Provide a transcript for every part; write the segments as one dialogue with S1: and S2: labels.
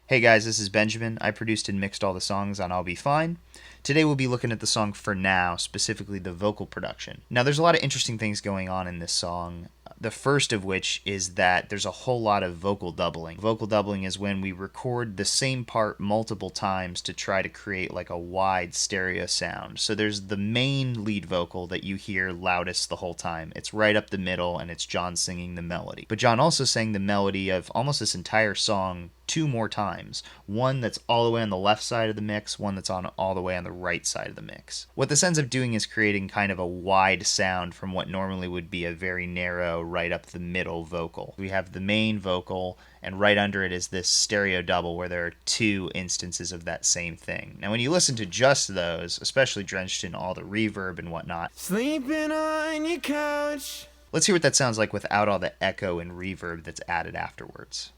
S1: Hey guys, this is Benjamin. I produced and mixed all the songs on I'll Be Fine. Today we'll be looking at the song For Now, specifically the vocal production. Now there's a lot of interesting things going on in this song. The first of which is that there's a whole lot of vocal doubling. Vocal doubling is when we record the same part multiple times to try to create like a wide stereo sound. So there's the main lead vocal that you hear loudest the whole time. It's right up the middle and it's John singing the melody. But John also sang the melody of almost this entire song two more times. One that's all the way on the left side of the mix, one that's on all the way on the right side of the mix. What this ends up doing is creating kind of a wide sound from what normally would be a very narrow, right up the middle vocal. We have the main vocal, and right under it is this stereo double where there are two instances of that same thing. Now when you listen to just those, especially drenched in all the reverb and whatnot,
S2: Sleeping on your couch.
S1: Let's hear what that sounds like without all the echo and reverb that's added afterwards.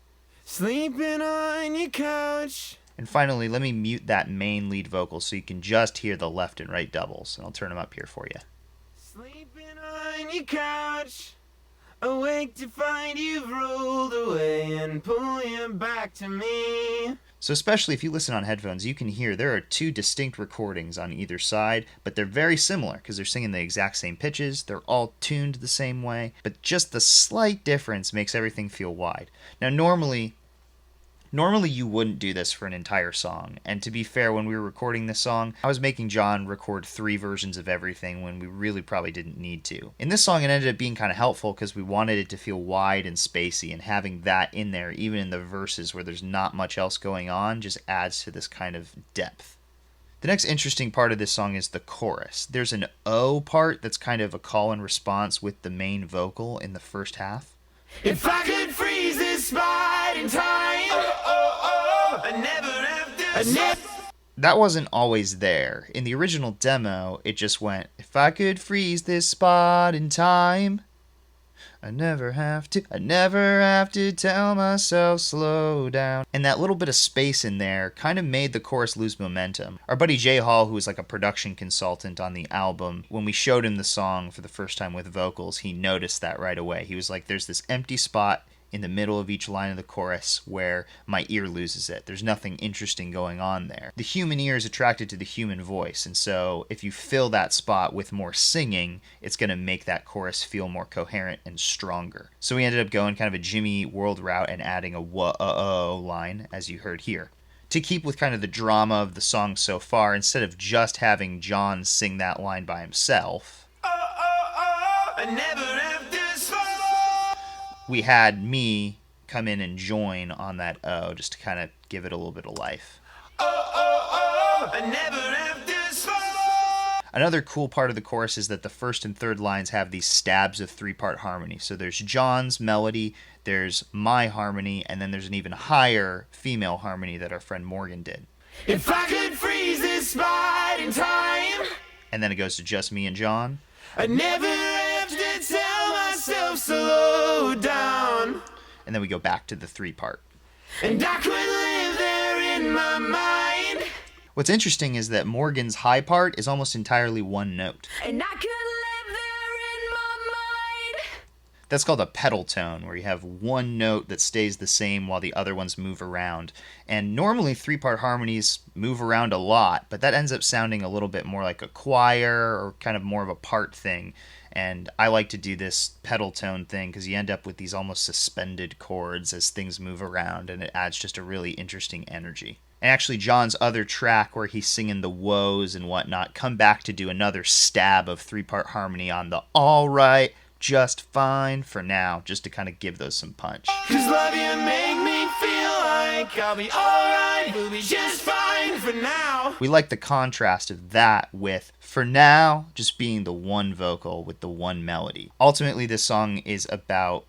S2: Sleeping on your couch.
S1: And finally, let me mute that main lead vocal so you can just hear the left and right doubles. And I'll turn them up here for you.
S2: Sleeping on your couch. Awake to find you've rolled away and pull you back to me.
S1: So especially if you listen on headphones, you can hear there are two distinct recordings on either side, but they're very similar because they're singing the exact same pitches, they're all tuned the same way, but just the slight difference makes everything feel wide. Now Normally you wouldn't do this for an entire song, and to be fair, when we were recording this song, I was making John record 3 versions of everything when we really probably didn't need to. In this song it ended up being kind of helpful because we wanted it to feel wide and spacey, and having that in there, even in the verses where there's not much else going on, just adds to this kind of depth. The next interesting part of this song is the chorus. There's an O part that's kind of a call and response with the main vocal in the first half.
S2: If I could freeze this spot in time, I never have to.
S1: That wasn't always there. In the original demo, it just went, if I could freeze this spot in time, I never have to tell myself slow down. And that little bit of space in there kind of made the chorus lose momentum. Our buddy Jay Hall, who was like a production consultant on the album, when we showed him the song for the first time with vocals, he noticed that right away. He was like, there's this empty spot in the middle of each line of the chorus where my ear loses it. There's nothing interesting going on there. The human ear is attracted to the human voice, and so if you fill that spot with more singing, it's going to make that chorus feel more coherent and stronger. So we ended up going kind of a Jimmy World route and adding a whoa line, as you heard here. To keep with kind of the drama of the song so far, instead of just having John sing that line by himself,
S2: I never have to
S1: we had me come in and join on that O just to kind of give it a little bit of life.
S2: I never have to.
S1: Another cool part of the chorus is that the first and third lines have these stabs of 3-part harmony. So there's John's melody, there's my harmony, and then there's an even higher female harmony that our friend Morgan did.
S2: If I could freeze this spot in time,
S1: And then it goes to just me and John.
S2: I never have to tell myself slow down.
S1: And then we go back to the 3-part.
S2: And I could live there in my mind.
S1: What's interesting is that Morgan's high part is almost entirely one note.
S2: And I could live there in my mind.
S1: That's called a pedal tone, where you have one note that stays the same while the other ones move around. And normally 3-part harmonies move around a lot, but that ends up sounding a little bit more like a choir or kind of more of a part thing. And I like to do this pedal tone thing because you end up with these almost suspended chords as things move around, and it adds just a really interesting energy. And actually, John's other track where he's singing the woes and whatnot come back to do another stab of 3-part harmony on the all right, just fine for now, just to kind of give those some punch.
S2: 'Cause love you make me feel like I'll be alright, we'll be just fine for now.
S1: We like the contrast of that with, for now, just being the one vocal with the one melody. Ultimately, this song is about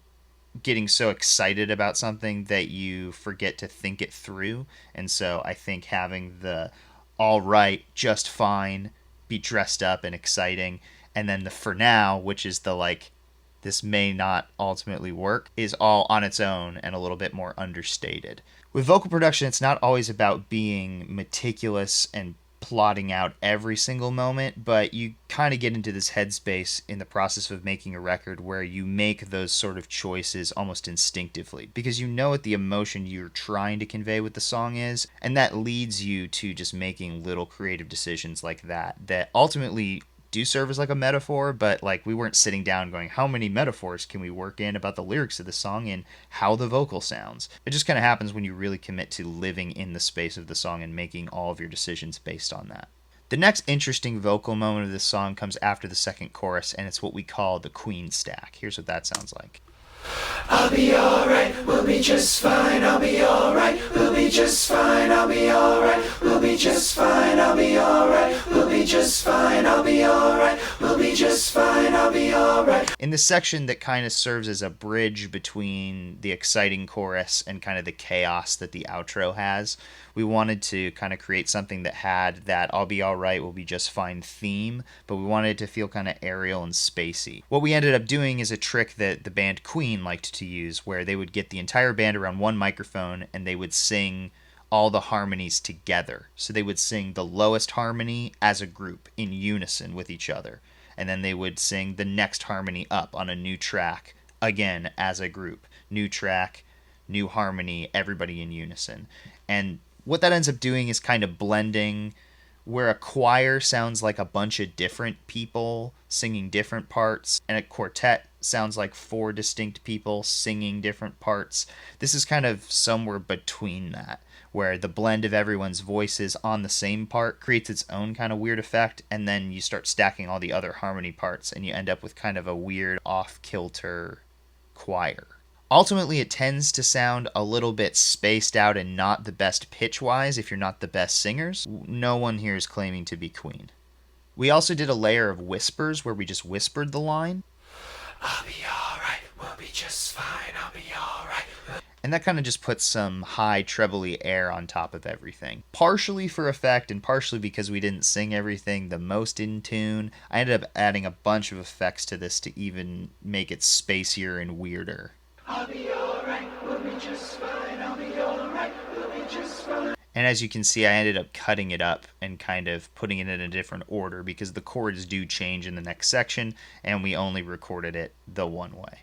S1: getting so excited about something that you forget to think it through. And so I think having the all right, just fine, be dressed up and exciting, and then the for now, which is the like, this may not ultimately work, is all on its own and a little bit more understated. With vocal production, it's not always about being meticulous and plotting out every single moment, but you kind of get into this headspace in the process of making a record where you make those sort of choices almost instinctively because you know what the emotion you're trying to convey with the song is, and that leads you to just making little creative decisions like that ultimately do serve as like a metaphor, but like we weren't sitting down going, how many metaphors can we work in about the lyrics of the song and how the vocal sounds? It just kind of happens when you really commit to living in the space of the song and making all of your decisions based on that. The next interesting vocal moment of this song comes after the second chorus, and it's what we call the Queen stack. Here's what that sounds like.
S2: I'll be alright, we'll be just fine, I'll be alright, we'll be just fine, I'll be alright, we'll be just fine, I'll be alright, we'll be just fine, I'll be alright, we'll be just fine, I'll be alright.
S1: In this section that kind of serves as a bridge between the exciting chorus and kind of the chaos that the outro has, we wanted to kind of create something that had that I'll be alright, we'll be just fine theme, but we wanted it to feel kind of aerial and spacey. What we ended up doing is a trick that the band Queen liked to use, where they would get the entire band around one microphone and they would sing all the harmonies together. So they would sing the lowest harmony as a group in unison with each other, and then they would sing the next harmony up on a new track again as a group. New track, new harmony, everybody in unison. And what that ends up doing is kind of blending where a choir sounds like a bunch of different people singing different parts, and a quartet sounds like four distinct people singing different parts. This is kind of somewhere between that, where the blend of everyone's voices on the same part creates its own kind of weird effect, and then you start stacking all the other harmony parts, and you end up with kind of a weird off-kilter choir. Ultimately, it tends to sound a little bit spaced out and not the best pitch-wise if you're not the best singers. No one here is claiming to be Queen. We also did a layer of whispers where we just whispered the line.
S2: I'll be alright, we'll be just fine, I'll be alright.
S1: And that kind of just puts some high trebly air on top of everything. Partially for effect and partially because we didn't sing everything the most in tune, I ended up adding a bunch of effects to this to even make it spacier and weirder.
S2: I'll be alright, we'll be just fine, I'll be alright, we'll be just fine.
S1: And as you can see, I ended up cutting it up and kind of putting it in a different order because the chords do change in the next section, and we only recorded it the one way.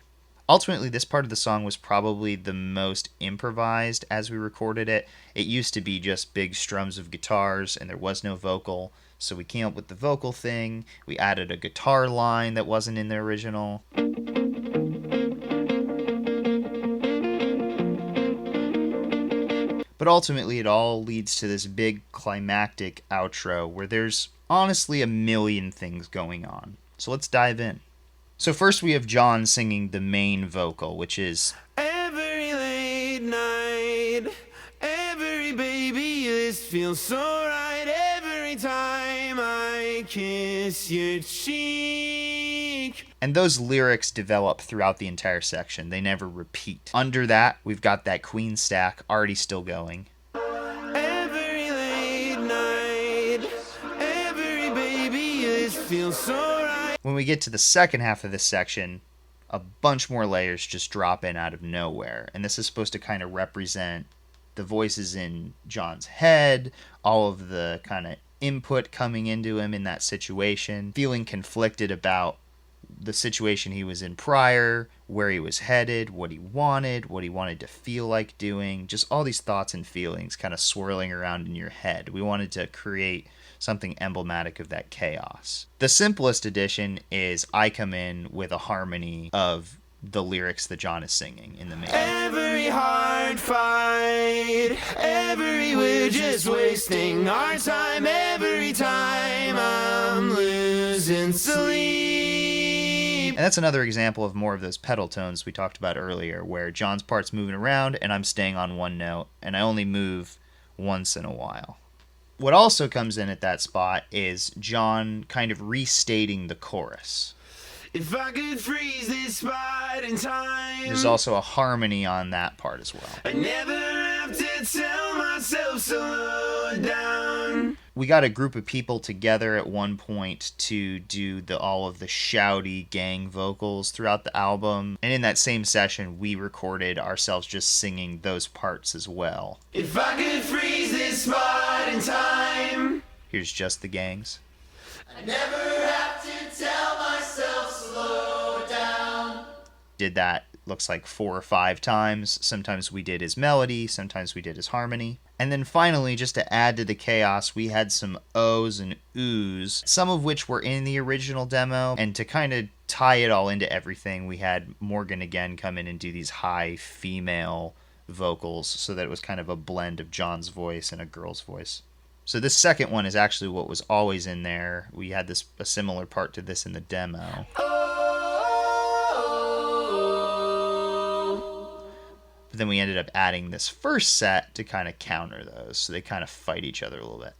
S1: Ultimately, this part of the song was probably the most improvised as we recorded it. It used to be just big strums of guitars, and there was no vocal, so we came up with the vocal thing. We added a guitar line that wasn't in the original. But ultimately, it all leads to this big climactic outro where there's honestly a million things going on. So let's dive in. So first we have John singing the main vocal, which is
S2: Every late night, every baby, this feels so right. Every time I kiss your cheek.
S1: And those lyrics develop throughout the entire section. They never repeat. Under that, we've got that Queen stack already still going.
S2: Every late night, every baby, this feels so right.
S1: When we get to the second half of this section, a bunch more layers just drop in out of nowhere. And this is supposed to kind of represent the voices in John's head, all of the kind of input coming into him in that situation, feeling conflicted about the situation he was in prior, where he was headed, what he wanted to feel like doing, just all these thoughts and feelings kind of swirling around in your head. We wanted to create something emblematic of that chaos. The simplest edition is I come in with a harmony of the lyrics that John is singing in the main.
S2: Every hard fight, every we're just wasting our time, every time I'm losing sleep.
S1: And that's another example of more of those pedal tones we talked about earlier, where John's part's moving around and I'm staying on one note, and I only move once in a while. What also comes in at that spot is John kind of restating the chorus.
S2: If I could freeze this spot in time,
S1: There's also a harmony on that part as well.
S2: I never have to tell myself slow down.
S1: We got a group of people together at one point to do all of the shouty gang vocals throughout the album. And in that same session, we recorded ourselves just singing those parts as well.
S2: If I could freeze this spot in time,
S1: Here's Just the Gangs.
S2: I never have to tell myself slow down.
S1: Did that, looks like 4 or 5 times. Sometimes we did his melody, sometimes we did his harmony. And then finally, just to add to the chaos, we had some O's and Oo's, some of which were in the original demo. And to kind of tie it all into everything, we had Morgan again come in and do these high female vocals so that it was kind of a blend of John's voice and a girl's voice. So this second one is actually what was always in there. We had a similar part to this in the demo. But then we ended up adding this first set to kind of counter those. So they kind of fight each other a little bit.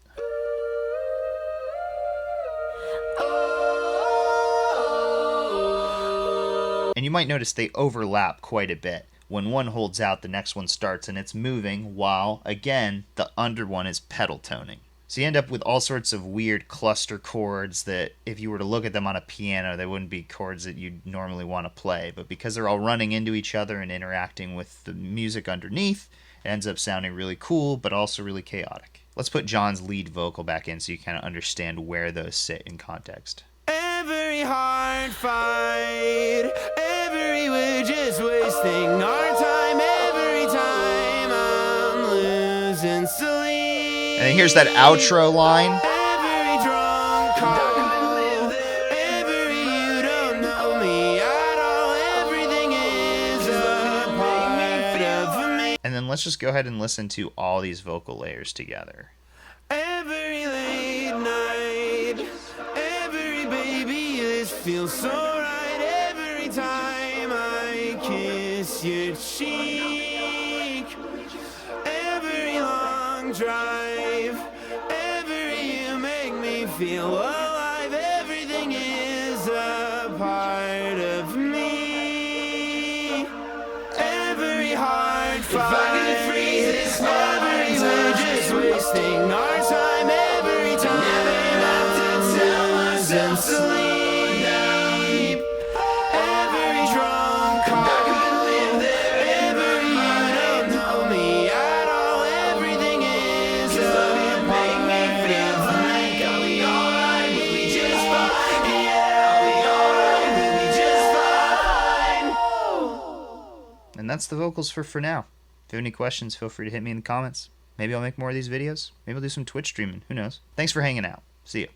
S1: And you might notice they overlap quite a bit. When one holds out, the next one starts and it's moving, while, again, the under one is pedal toning. So you end up with all sorts of weird cluster chords that if you were to look at them on a piano, they wouldn't be chords that you'd normally want to play. But because they're all running into each other and interacting with the music underneath, it ends up sounding really cool, but also really chaotic. Let's put John's lead vocal back in so you kind of understand where those sit in context.
S3: Every hard fight, every we're just wasting our time, every time I'm losing sleep.
S1: And then here's that outro line.
S3: Every drunk call, every you don't know me at all, everything is a part of me.
S1: And then let's just go ahead and listen to all these vocal layers together.
S3: Every late night, every baby, this feels so right. Every time I kiss your cheek, every long drive, every you make me feel alive. Everything is a part of me. Every hard fight, if I could freeze this moment, we're just wasting our time. Every time I'm losing sleep, every drunk call, every you don't know me at all, everything is a part of me. I'll be alright, we'll be just fine. Yeah, I'll be alright, we'll be just fine.
S1: And that's the vocals for now. If you have any questions, feel free to hit me in the comments. Maybe I'll make more of these videos. Maybe I'll do some Twitch streaming. Who knows? Thanks for hanging out. See ya.